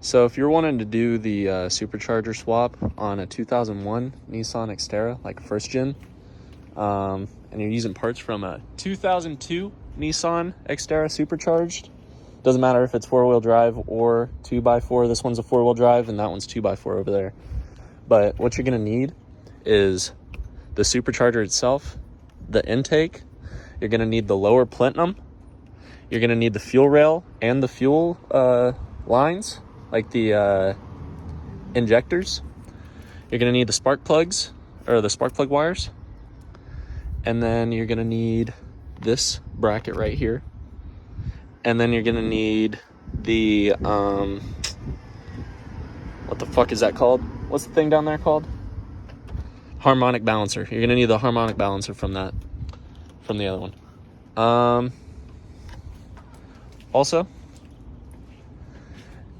So if you're wanting to do the supercharger swap on a 2001 Nissan Xterra, like first gen, and you're using parts from a 2002 Nissan Xterra supercharged, doesn't matter if it's 4-wheel drive or 2x4. This one's a 4-wheel drive and that one's 2x4 over there. But what you're going to need is the supercharger itself, the intake. You're going to need the lower plenum. You're going to need the fuel rail and the fuel lines, like the injectors. You're going to need the spark plugs, or the spark plug wires. And then you're going to need this bracket right here. And then you're going to need the, what the fuck is that called? What's the thing down there called? Harmonic balancer. You're going to need the harmonic balancer from that, from the other one. Also,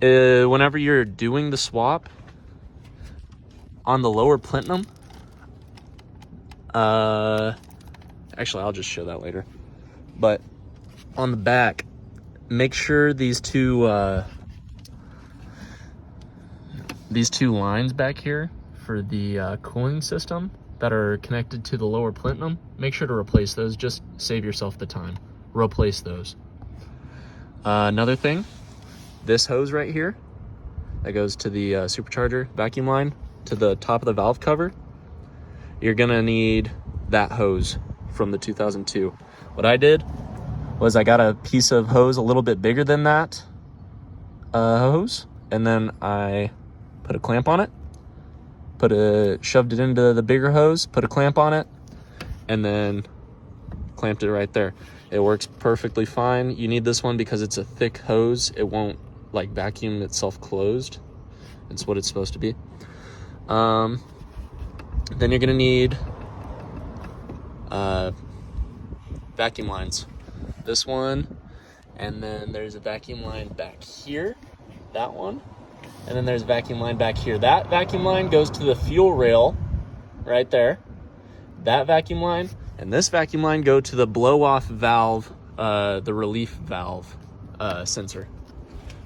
whenever you're doing the swap on the lower plenum, actually, I'll just show that later. But on the back, make sure these two lines back here for the cooling system that are connected to the lower plenum, make sure to replace those. Just save yourself the time. Replace those. Another thing, this hose right here that goes to the supercharger vacuum line to the top of the valve cover, you're gonna need that hose from the 2002. What I did was I got a piece of hose a little bit bigger than that hose, and then I put a clamp on it, shoved it into the bigger hose, put a clamp on it, and then clamped it right there. It works perfectly fine. You need this one because it's a thick hose. It won't like vacuum itself closed. It's what it's supposed to be. Then you're gonna need vacuum lines. This one, and then there's a vacuum line back here, that one, and then there's a vacuum line back here. That vacuum line goes to the fuel rail right there. That vacuum line and this vacuum line go to the blow-off valve, the relief valve sensor,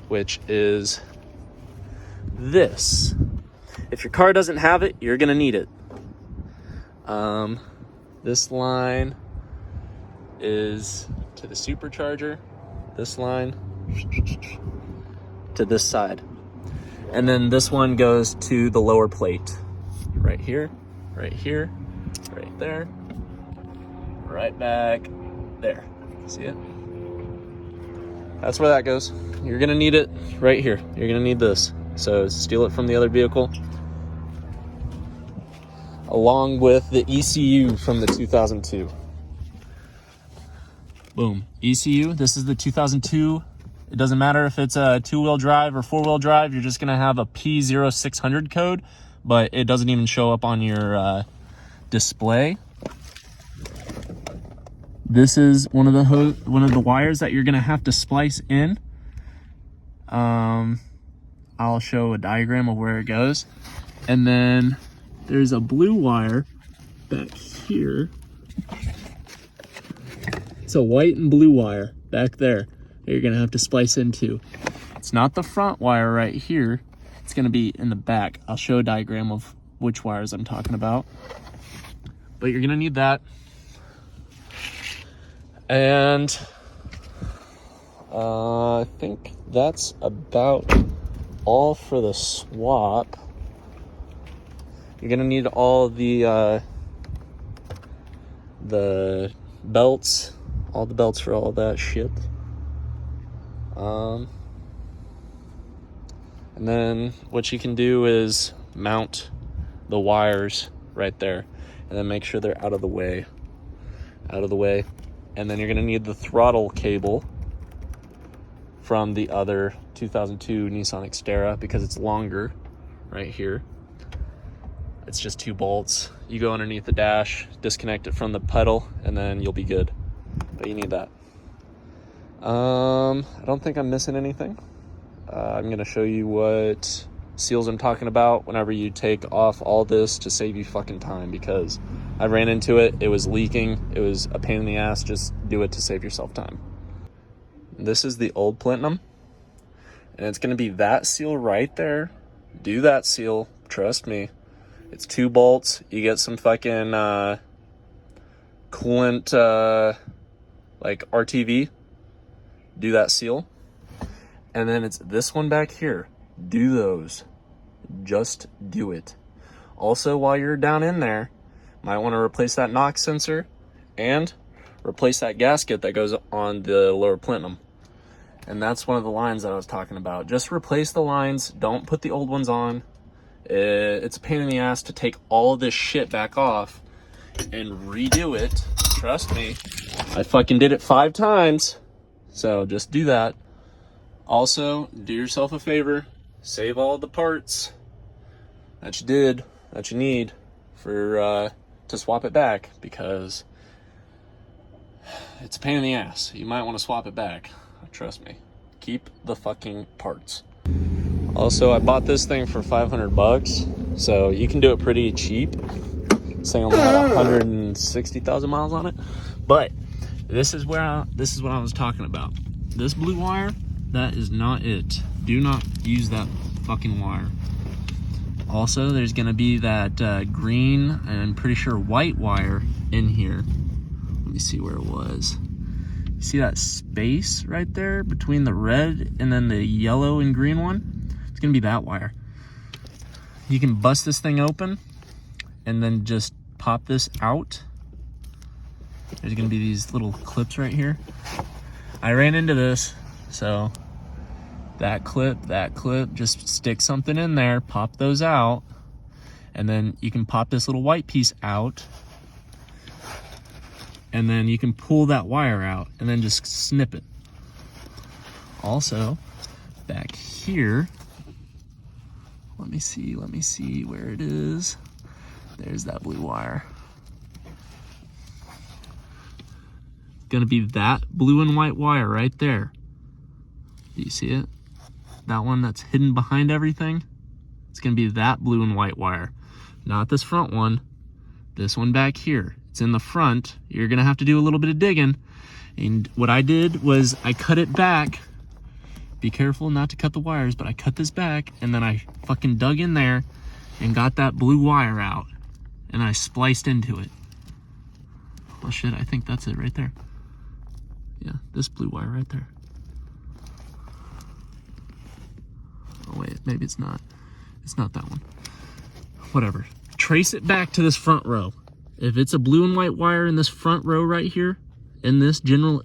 which is this. If your car doesn't have it, you're gonna need it. This line is to the supercharger, this line to this side, and then this one goes to the lower plate right here, right there, right back there. See it? That's where that goes. You're gonna need it right here. You're gonna need this. So steal it from the other vehicle, along with the ECU from the 2002. Boom, ECU. This is the 2002. It doesn't matter if it's a 2-wheel drive or 4-wheel drive. You're just gonna have a P0600 code, but it doesn't even show up on your display. This is one of the wires that you're gonna have to splice in. I'll show a diagram of where it goes. And then there's a blue wire back here. It's a white and blue wire back there that you're gonna have to splice into. It's not the front wire right here. It's gonna be in the back. I'll show a diagram of which wires I'm talking about. But you're gonna need that. And I think that's about all for the swap. You're gonna need all the belts, all the belts for all that shit. And then what you can do is mount the wires right there, and then make sure they're out of the way. And then you're gonna need the throttle cable from the other 2002 Nissan Xterra because it's longer right here. It's just 2 bolts. You go underneath the dash, disconnect it from the pedal, and then you'll be good. But you need that. I don't think I'm missing anything. I'm gonna show you what seals I'm talking about whenever you take off all this to save you fucking time, because I ran into it, it was leaking, it was a pain in the ass. Just do it to save yourself time. This is the old plenum, And it's gonna be that seal right there. Do that seal, trust me. It's 2 bolts. You get some fucking coolant, like RTV. Do that seal. And then it's this one back here. Do those. Just do it. Also, while you're down in there, might want to replace that knock sensor and replace that gasket that goes on the lower plenum. And that's one of the lines that I was talking about. Just replace the lines. Don't put the old ones on. It's a pain in the ass to take all of this shit back off and redo it. Trust me. I fucking did it 5 times. So just do that. Also, do yourself a favor. Save all the parts that you need for to swap it back, because it's a pain in the ass. You might want to swap it back. Trust me. Keep the fucking parts. Also, I bought this thing for $500, so you can do it pretty cheap. This thing only had 160,000 miles on it. But this is what I was talking about. This blue wire, that is not it. Do not use that fucking wire. Also, there's gonna be that green and I'm pretty sure white wire in here. Let me see where it was. You see that space right there between the red and then the yellow and green one? It's gonna be that wire. You can bust this thing open and then just pop this out. There's gonna be these little clips right here. I ran into this, so that clip, just stick something in there, pop those out, and then you can pop this little white piece out, and then you can pull that wire out and then just snip it. Also, back here, let me see where it is. There's that blue wire. It's gonna be that blue and white wire right there. Do you see it? That one that's hidden behind everything, it's gonna be that blue and white wire. Not this front one, this one back here. It's in the front. You're gonna have to do a little bit of digging. And what I did was I cut it back. Be careful not to cut the wires, but I cut this back and then I fucking dug in there and got that blue wire out and I spliced into it. Oh shit, I think that's it right there. Yeah, this blue wire right there. Oh wait, maybe it's not. It's not that one. Whatever. Trace it back to this front row. If it's a blue and white wire in this front row right here, in this general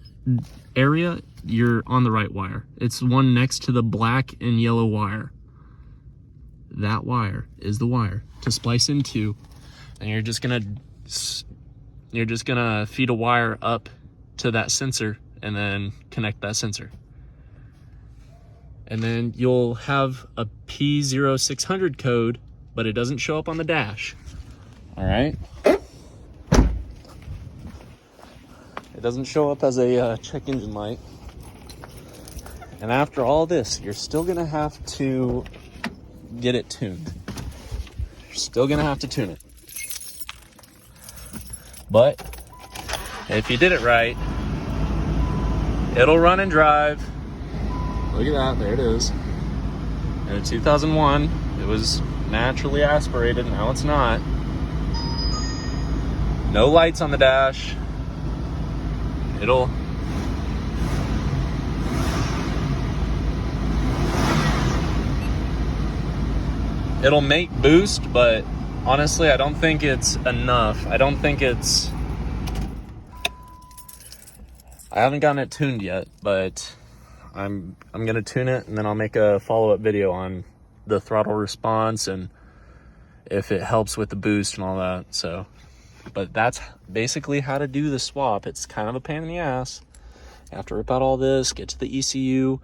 area, you're on the right wire. It's the one next to the black and yellow wire. That wire is the wire to splice into, and you're just gonna feed a wire up to that sensor and then connect that sensor. And then you'll have a P0600 code, but it doesn't show up on the dash. All right? It doesn't show up as a check engine light. And after all this, you're still gonna have to get it tuned. You're still gonna have to tune it. But if you did it right, it'll run and drive. Look at that, there it is. And in 2001, it was naturally aspirated, now it's not. No lights on the dash. It'll make boost, but honestly, I don't think it's enough. I haven't gotten it tuned yet, but I'm gonna tune it and then I'll make a follow-up video on the throttle response and if it helps with the boost and all that. So, but that's basically how to do the swap. It's kind of a pain in the ass. You have to rip out all this, get to the ECU.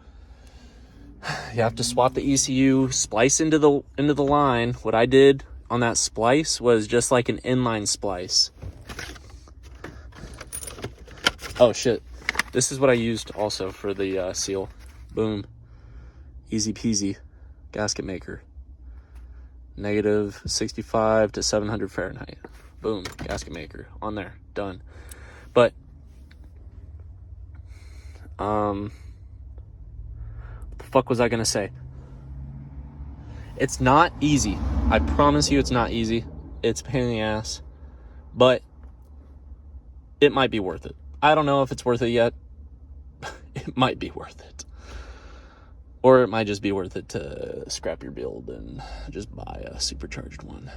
You have to swap the ECU, splice into the line. What I did on that splice was just like an inline splice. Oh shit. This is what I used also for the seal. Boom. Easy peasy. Gasket maker. -65 to 700 Fahrenheit. Boom. Gasket maker. On there. Done. But, what the fuck was I gonna say? It's not easy. I promise you it's not easy. It's a pain in the ass. But it might be worth it. I don't know if it's worth it yet. It might be worth it. Or it might just be worth it to scrap your build and just buy a supercharged one.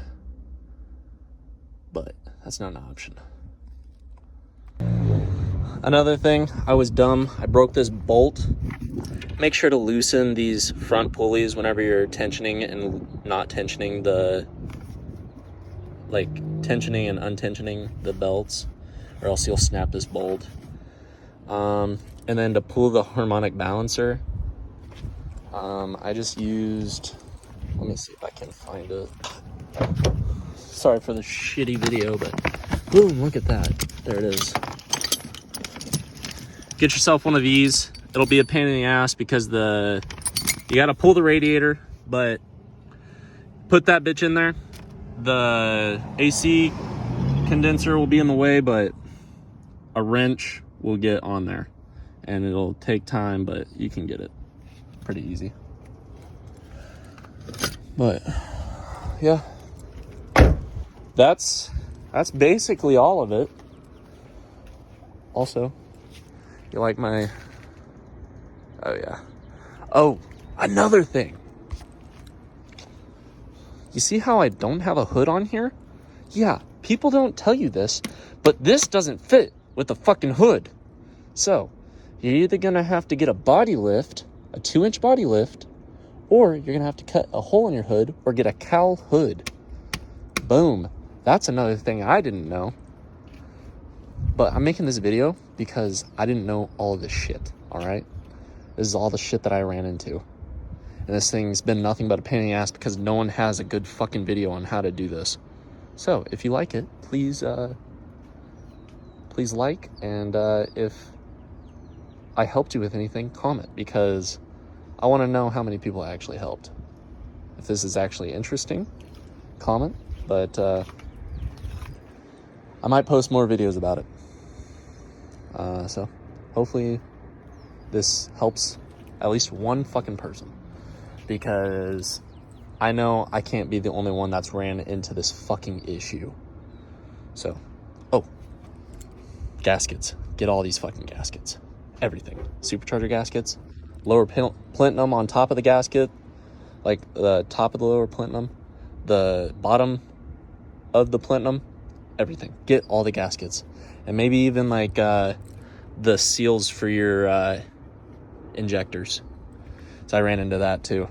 But that's not an option. Another thing, I was dumb. I broke this bolt. Make sure to loosen these front pulleys whenever you're tensioning and not tensioning the, like tensioning and untensioning the belts, or else you'll snap this bolt. And then to pull the harmonic balancer, I just used, let me see if I can find it. Sorry for the shitty video, but boom, look at that. There it is. Get yourself one of these. It'll be a pain in the ass because you gotta pull the radiator, but put that bitch in there. The AC condenser will be in the way, but a wrench will get on there. And it'll take time, but you can get it pretty easy. But yeah, that's basically all of it. Also, you like my, oh yeah. Oh, another thing. You see how I don't have a hood on here? Yeah, people don't tell you this, but this doesn't fit with the fucking hood. So, you're either gonna have to get a body lift, a 2-inch body lift, or you're gonna have to cut a hole in your hood or get a cowl hood. Boom. That's another thing I didn't know. But I'm making this video because I didn't know all of this shit, all right? This is all the shit that I ran into. And this thing's been nothing but a pain in the ass because no one has a good fucking video on how to do this. So, if you like it, please like, and if I helped you with anything, comment, because I want to know how many people actually helped. If this is actually interesting, comment, but I might post more videos about it. So hopefully this helps at least one fucking person, because I know I can't be the only one that's ran into this fucking issue. So, oh, gaskets. Get all these fucking gaskets. Everything. Supercharger gaskets, lower plenum on top of the gasket, like the top of the lower plenum, the bottom of the plenum, everything. Get all the gaskets. And maybe even like the seals for your injectors. So I ran into that too.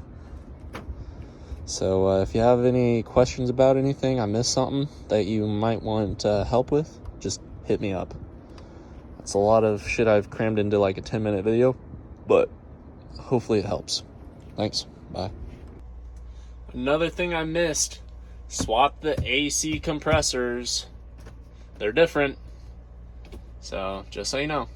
So if you have any questions about anything, I missed something that you might want help with, just hit me up. It's a lot of shit I've crammed into like a 10-minute video, but hopefully it helps. Thanks. Bye. Another thing I missed, swap the AC compressors. They're different. So just so you know.